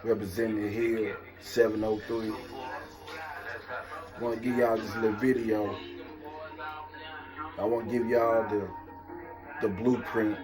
representing the Hill 703. I want to give y'all this little video. I want to give y'all the blueprint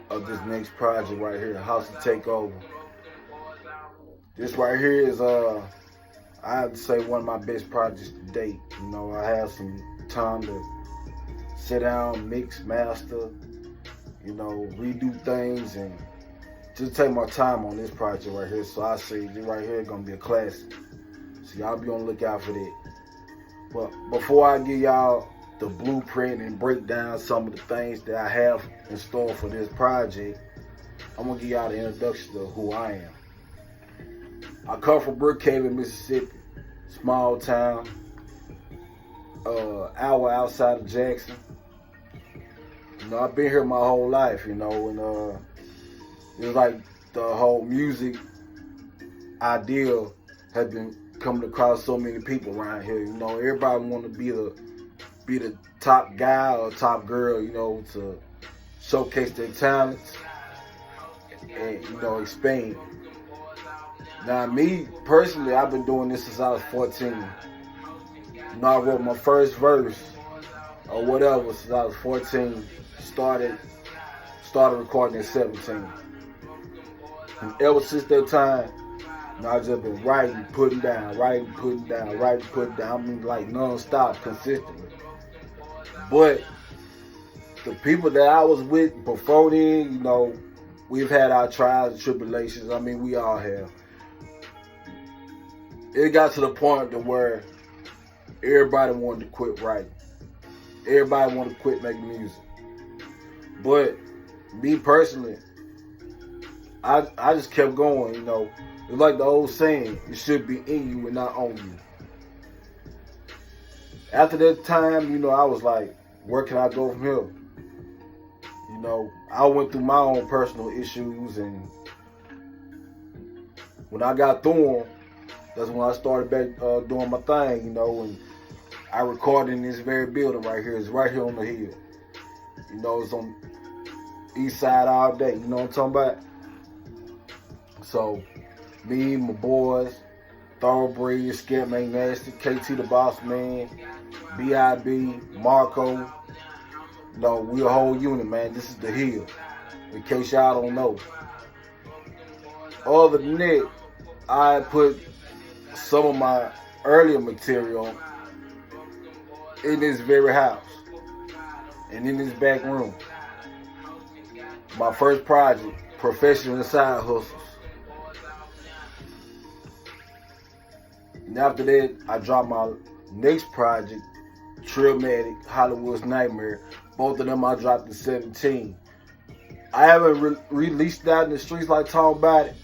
of this next project right here, House of Takeover. This right here is I have to say one of my best projects to date. You know, I have some time to sit down, mix, master, you know, redo things, and just take my time on this project right here. So I say this right here is gonna be a classic. So y'all be on the lookout for that. But before I give y'all the blueprint and break down some of the things that I have in store for this project, I'm gonna give y'all the introduction to who I am. I come from Brookhaven, Mississippi, small town, hour outside of Jackson. You know, I've been here my whole life, you know, and it's like the whole music ideal has been coming across so many people around here. You know, everybody want to be the top guy or top girl, you know, to showcase their talents and, you know, expand. Now, me personally, I've been doing this since I was 14. You know, I wrote my first verse or whatever since I was 14. Started recording at 17. And ever since that time, you know, I've just been writing, putting down, writing, putting down, writing, putting down. I mean, like non-stop, consistently. But the people that I was with before then, you know, we've had our trials and tribulations. I mean, we all have. It got to the point to where everybody wanted to quit writing. Everybody wanted to quit making music. But me personally, I just kept going, you know. It's like the old saying, it should be in you and not on you. After that time, you know, I was like, where can I go from here? You know, I went through my own personal issues, and when I got through them, that's when I started back doing my thing, you know, and I recorded in this very building right here. It's right here on the hill. You know, it's on east side all day, you know what I'm talking about? So, me, my boys, Thoroughbreed, Skip McNasty, KT the Boss Man, B.I.B., Marco, you know, we a whole unit, man. This is the hill, in case y'all don't know. Other than that, I put some of my earlier material in this very house and in this back room. My first project, Professional Side Hustles. And after that, I dropped my next project, Trillmatic, Hollywood's Nightmare. Both of them I dropped in 17. I haven't released that in the streets like talking about it,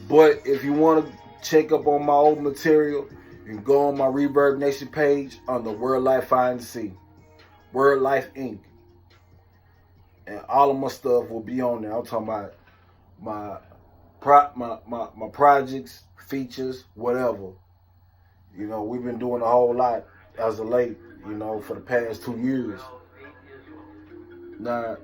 but if you want to check up on my old material, you can go on my Reverb Nation page under Word Life INC, Word Life Inc. And all of my stuff will be on there. I'm talking about my projects, features, whatever. You know, we've been doing a whole lot as of late, you know, for the past 2 years. Now,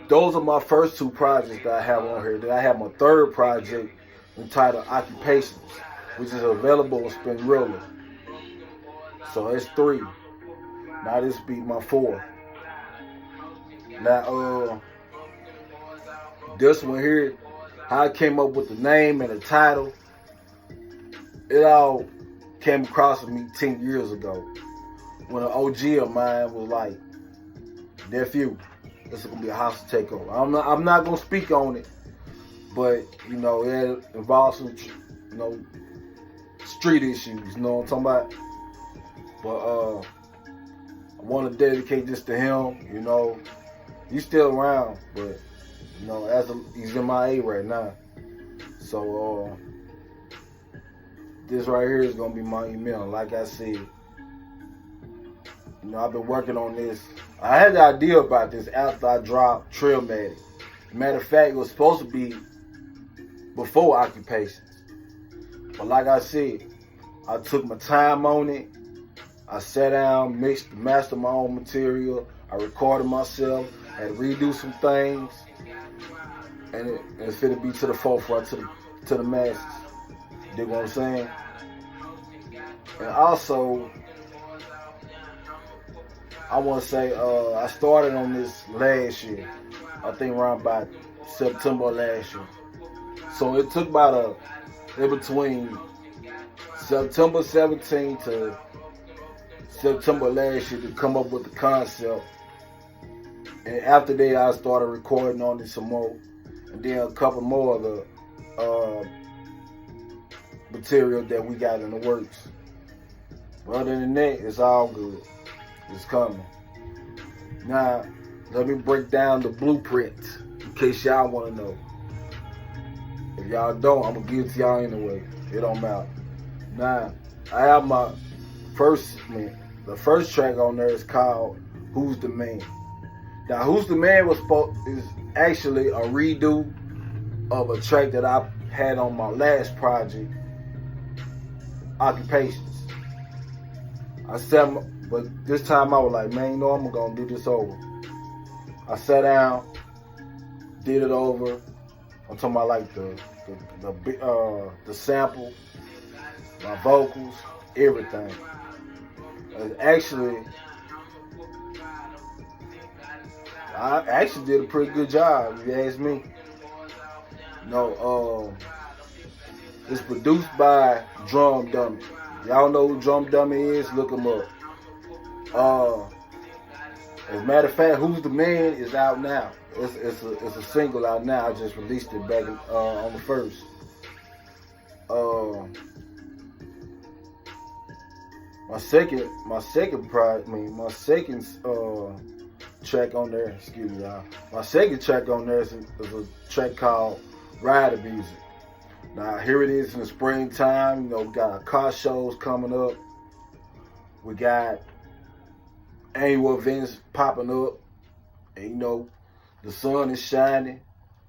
those are my first two projects that I have on here. Then I have my third project entitled Occupations, which is available on Spinrilla. So it's 3. Now this be my 4th. Now, this one here, how I came up with the name and the title, it all came across with me 10 years ago when an OG of mine was like, nephew, this is gonna be a house takeover. I'm not gonna speak on it, but you know, it involves some, you know, street issues, you know what I'm talking about? But I want to dedicate this to him, you know. He's still around, but you know, he's MIA right now. So this right here is gonna be my email. Like I said, you know, I've been working on this. I had the idea about this after I dropped Trillmatic. Matter of fact, it was supposed to be before Occupations. But like I said, I took my time on it. I sat down, mixed, mastered my own material. I recorded myself, had to redo some things. and it's finna be to the forefront, to the masses. You dig what I'm saying? And also, I want to say I started on this last year. I think around about September last year. So it took about in between September 17 to September last year to come up with the concept. And after that, I started recording on it some more. And then a couple more of the material that we got in the works. But other than that, it's all good. It's coming. Now, let me break down the blueprint in case y'all want to know. If y'all don't, I'm going to give it to y'all anyway. It don't matter. Now, I have my the first track on there is called Who's the Man. Now, Who's the Man is actually a redo of a track that I had on my last project, Occupations. But this time I was like, man, you know, I'm gonna do this over. I sat down, did it over. I'm talking about like the sample, my vocals, everything. I actually did a pretty good job, if you ask me. It's produced by Drum Dummy. Y'all know who Drum Dummy is? Look him up. As a matter of fact, Who's the Man is out now. It's a single out now. I just released it back on the 1st. My second track on there, excuse me, y'all. My second track on there is a track called Rider Music. Now, here it is in the springtime. You know, we got our car shows coming up. We got annual events popping up. And, you know, the sun is shining.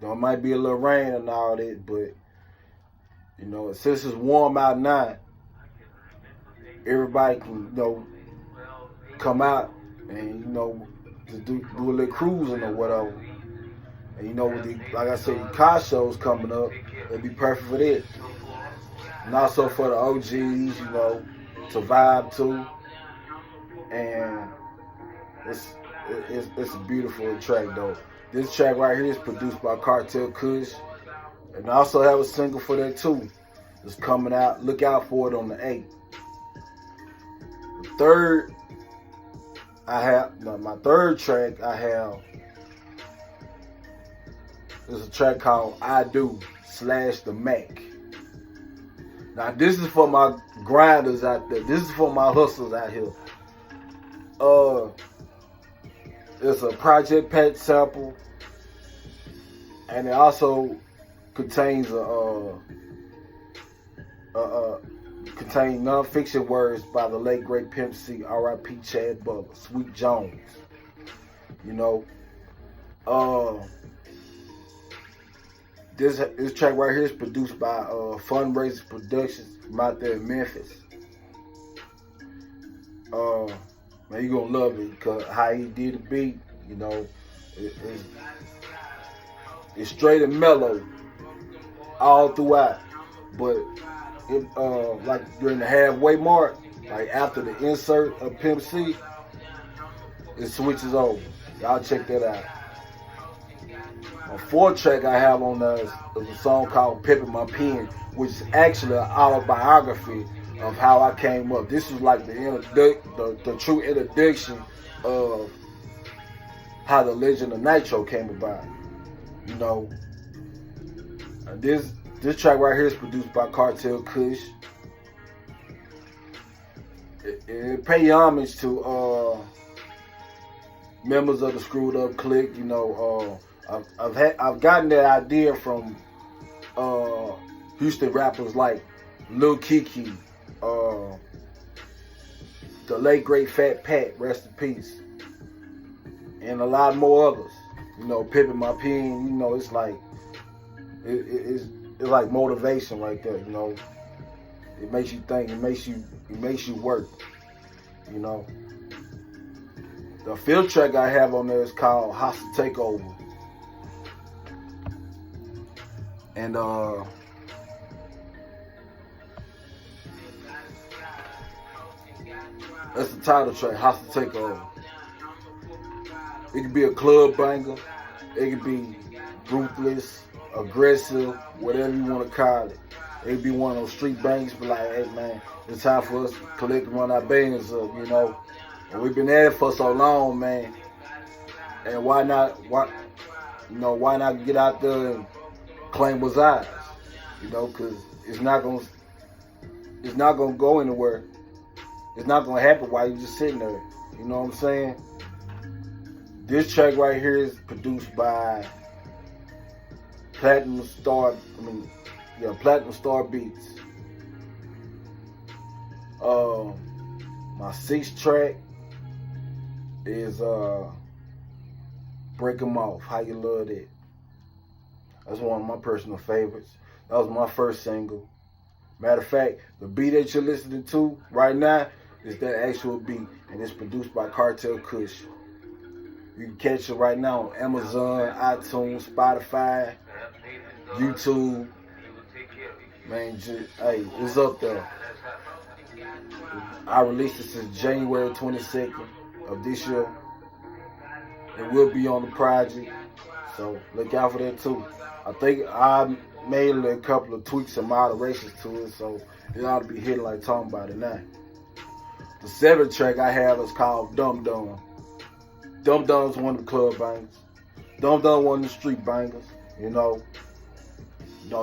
You know, it might be a little rain and all that, but, you know, since it's warm out now, everybody can, you know, come out and, you know, to do a little cruising or whatever. And, you know, with like I said, the car shows coming up, it'd be perfect for that. And also for the OGs, you know, to vibe to. And it's a beautiful track, though. This track right here is produced by Cartel Kush. And I also have a single for that, too. It's coming out. Look out for it on the 8th. My third track I have is a track called I Do / The Mac. Now this is for my grinders out there. This is for my hustlers out here. It's a Project Pat sample, and it also contains contain non-fiction words by the late great Pimp C, R.I.P. Chad Butler, Sweet Jones. You know, this track right here is produced by Fundraisers Productions from out there in Memphis. Man, you gonna love it because how he did the beat. You know, it's straight and mellow all throughout, but like during the halfway mark, like after the insert of Pimp C, it switches over. Y'all check that out. A fourth track I have on there is a song called Pimpin' My Pen, which is actually an autobiography of how I came up. This is like the true introduction of how the legend of Knightro came about. You know, this track right here is produced by Cartel Kush. It pay homage to members of the Screwed Up Clique. You know, I've gotten that idea from Houston rappers like Lil Kiki, the late great Fat Pat, rest in peace, and a lot more others. You know, Pimpin' My Pen. You know, it's like it's like motivation right there. You know, it makes you think. It makes you work. You know. The fifth track I have on there is called Hostile Takeover. And that's the title track, Hostile Takeover. It could be a club banger. It could be ruthless, aggressive, whatever you want to call it. It could be one of those street bangers, but like, hey man, it's time for us to collect and run our bangers up, you know. And we've been at it for so long, man. And why not get out there and claim what's ours, you know? Because it's not gonna go anywhere. It's not gonna happen while you're just sitting there. You know what I'm saying? This track right here is produced by Platinum Star Beats. My sixth track is Break 'Em Off, How You Love It. That's one of my personal favorites. That was my first single. Matter of fact, the beat that you're listening to right now is that actual beat, and it's produced by Cartel Kush. You can catch it right now on Amazon, iTunes, Spotify, YouTube. Man, hey, it's up there. I released it since January 22nd of this year. It will be on the project, so look out for that too. I think I made a couple of tweaks and moderations to it, so it ought to be hitting like talking about it now. The seventh track I have is called Dum Dum. Dum Dum's one of the club bangers. Dum Dum one of the street bangers. You know,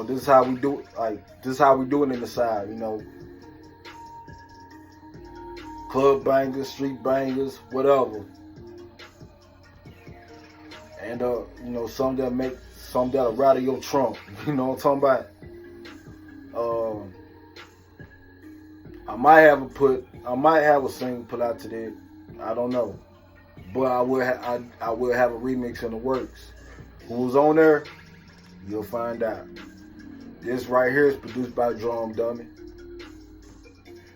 this is how we do it. Like, this is how we do it in the side. You know, club bangers, street bangers, whatever. And some that'll rattle your trunk. You know what I'm talking about? I might have a single put out today. I don't know, but I will have a remix in the works. Who's on there? You'll find out. This right here is produced by Drum Dummy.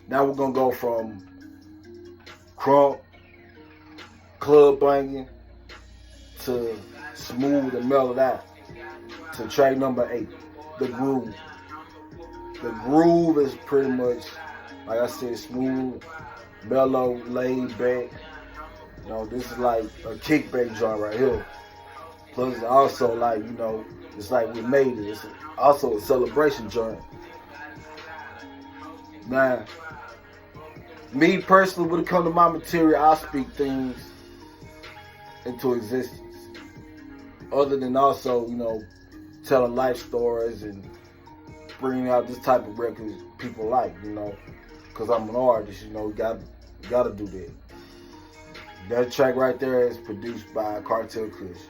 Now we're gonna go from crunk, club banging, to smooth and mellowed out, to track number 8, The Groove. The Groove is pretty much, like I said, smooth, mellow, laid back. You know, this is like a kickback joint right here. Plus it's also like, it's like we made it. It's also a celebration joint. Now, me personally, when it comes to my material, I speak things into existence. Other than also, telling life stories and bringing out this type of records people like, because I'm an artist, you gotta do that. That track right there is produced by Cartel Kush.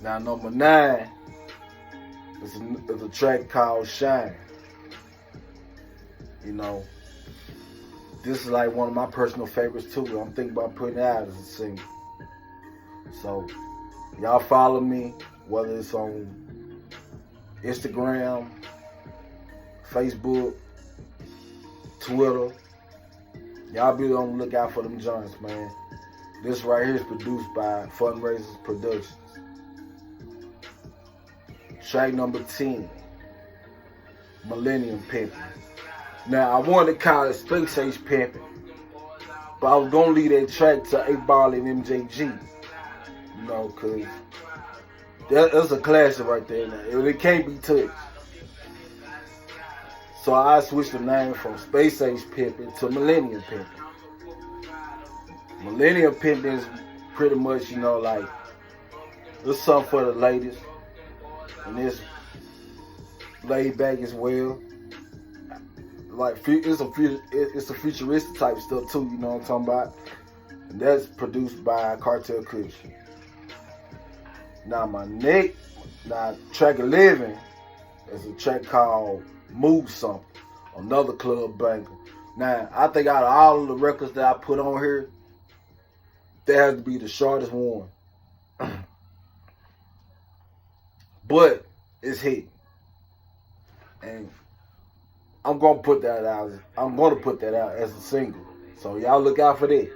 Now number 9 is a track called Shine. This is like one of my personal favorites too. I'm thinking about putting it out as a single. So, y'all follow me, whether it's on Instagram, Facebook, Twitter. Y'all be on the lookout for them joints, man. This right here is produced by Fundraisers Productions. Track number 10, Millennium Pimpin'. Now, I wanted to call it Space Age Pimpin', but I was going to leave that track to 8Ball and MJG. Because that's a classic right there. Now. It can't be touched. So I switched the name from Space Age Pimpin' to Millennium Pimpin'. Millennium Pimpin' is pretty much, like, it's something for the ladies. And it's laid back as well. Like, it's a futuristic type stuff too, you know what I'm talking about? And that's produced by Cartel Kush. Now track 11 is a track called Move Something, another club banger. Now, I think out of all of the records that I put on here, that has to be the shortest one. But it's hit. And I'm gonna put that out as a single. So y'all look out for that.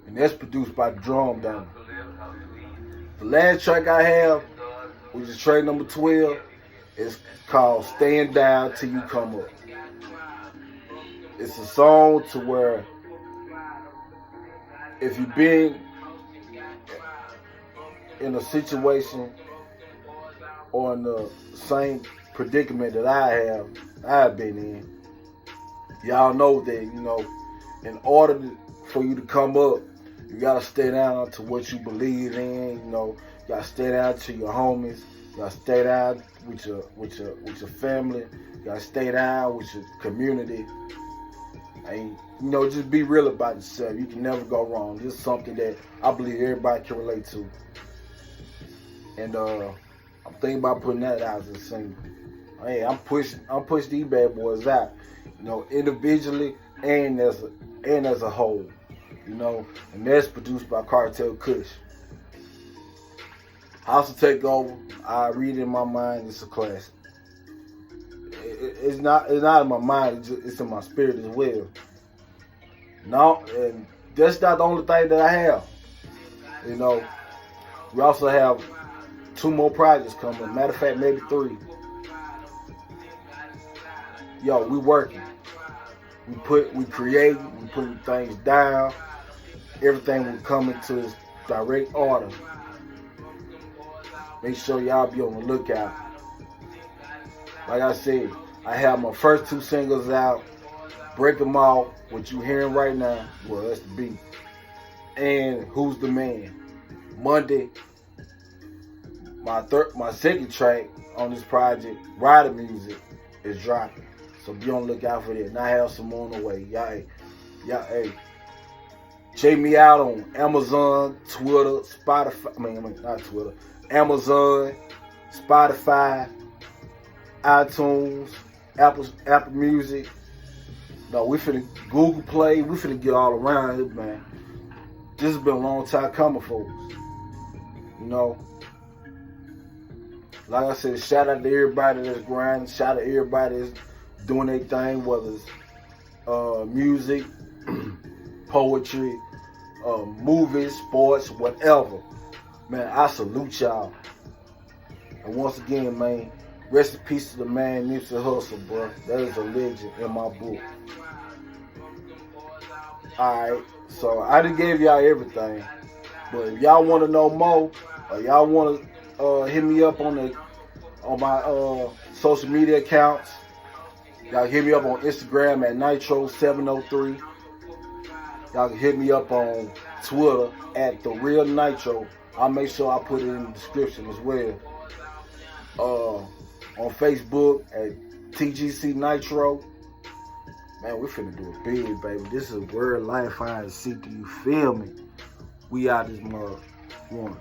And that's produced by Drum Dummy. The last track I have which is track number 12. It's called Stand Down Till You Come Up. It's a song to where if you've been in a situation or in the same predicament that I've been in, y'all know that, you know, in order for you to come up, you gotta stay down to what you believe in. You know, you gotta stay down to your homies. You gotta stay down with your family. You gotta stay down with your community. And you know, just be real about yourself. You can never go wrong. This is something that I believe everybody can relate to. And I'm thinking about putting that out as a single. Hey, I'm pushing these bad boys out. You know, individually and as a whole. You know, and that's produced by Cartel Kush. House of Takeover, I read it in my mind, it's a classic. It's not in my mind, it's in my spirit as well. No, and that's not the only thing that I have. You know, we also have 2 more projects coming. Matter of fact, maybe 3. Yo, we working. We creating, we putting things down. Everything will come into its direct order. Make sure y'all be on the lookout. Like I said, I have my first 2 singles out. Break Them Off, what you hearing right now, well, that's the beat. And Who's the Man? Monday, my second track on this project, Rider Music, is dropping. So be on the lookout for that. And I have some more on the way. Y'all, hey. Check me out on Amazon, Twitter, Spotify, not Twitter, Amazon, Spotify, iTunes, Apple Music. No, we finna Google Play. We finna get all around it, man. This has been a long time coming, folks. You know, like I said, shout out to everybody that's grinding. Shout out to everybody that's doing their thing, whether it's music, poetry, movies, sports, whatever. Man, I salute y'all. And once again, man, rest in peace to the man Nipsey Hussle, bro. That is a legend in my book. Alright, so I done gave y'all everything. But if y'all want to know more, or y'all want to hit me up on my social media accounts, y'all hit me up on Instagram at Knightro703. Y'all can hit me up on Twitter at The Real Knightro. I'll make sure I put it in the description as well. On Facebook at TGC Knightro. Man, we finna do it big, baby. This is Word Life Hide and Seek. Do you feel me? We out this mother. One.